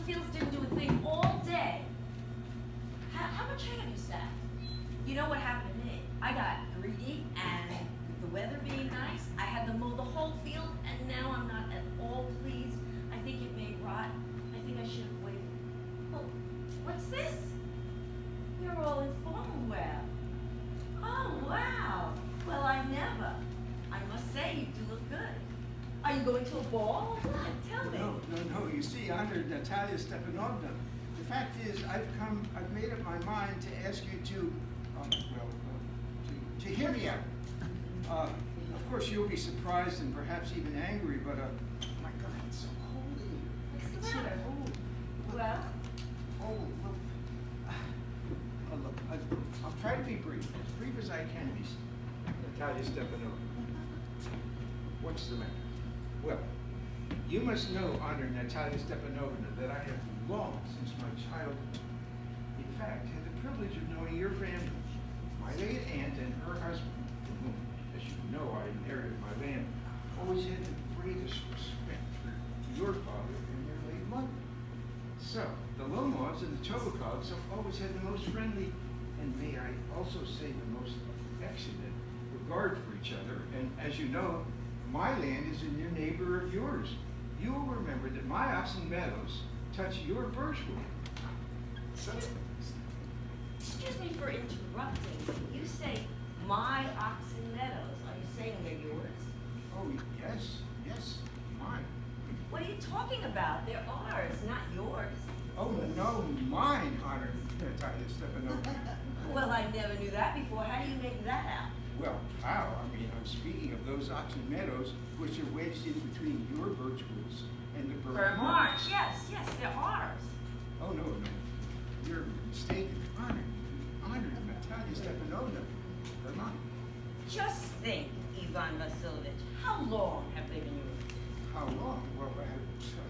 fields didn't do a thing all day. How much hay have you stacked? You know what happened to me? I got greedy, and with the weather being nice, I had to mow the whole field, and now I'm not at all pleased. I think it may rot. I think I should have waited. Oh, what's this? You're all in formal wear. Oh, wow. Well, I never. I must say, you do look good. Are you going to a ball or what? Tell me. No. You see, honored Natalia Stepanovna, the fact is, I've made up my mind to ask you to hear me out. Of course, you'll be surprised and perhaps even angry, but, oh my God, it's so cold in here. What's It's the so matter? cold. Well, Look, I'll try to be brief, as brief as I can be, Natalia Stepanovna. What's the matter? Well, you must know, honored Natalia Stepanovna, that I have long since my childhood, in fact, had the privilege of knowing your family, my late aunt and her husband, from whom, as you know, I inherited my land, always had the greatest respect for your father and your late mother. So, the Lomovs and the Tobakovs have always had the most friendly, and may I also say the most affectionate, regard for each other. And as you know, my land is a near neighbor of yours. You will remember that my Oxen Meadows touch your Birchwood. So, excuse me for interrupting. You say my Oxen Meadows. Are you saying they're yours? oh, yes, mine. What are you talking about? They're ours, not yours. Oh, no, mine, honored Natalia Stepanovna. Well, I never knew that before. How do you make that out? Well, how? I mean, I'm speaking of those Oxen Meadows which are wedged in between your Birchwoods and the Burnt Marsh. Yes, they're ours. Oh, no. You're mistaken. Honored Natalia Stepanovna. They're mine. Just think, Ivan Vasilovich, how long have they been yours? How long? Well,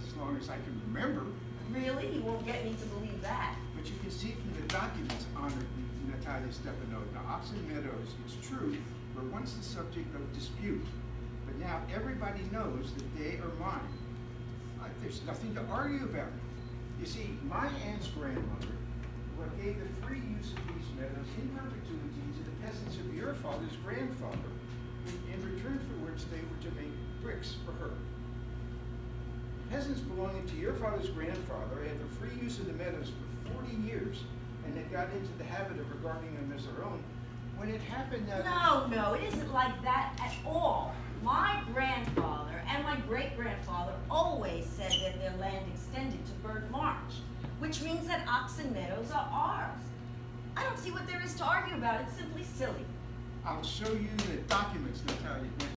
as long as I can remember. Really? You won't get me to believe that. But you can see from the documents, honored Natalia Stepanovna, Oxen Meadows, it's true, were once the subject of dispute. But now everybody knows that they are mine. There's nothing to argue about. You see, my aunt's grandmother gave the free use of these meadows in perpetuity to the peasants of your father's grandfather, in return for which they were to make bricks for her. Peasants belonging to your father's grandfather had the free use of the meadows for 40 years, and had got into the habit of regarding them as their own. When it happened that... No, it isn't like that at all. My grandfather and my great-grandfather always said that their land extended to Burnt Marsh, which means that Oxen Meadows are ours. I don't see what there is to argue about. It's simply silly. I'll show you the documents, Natalia.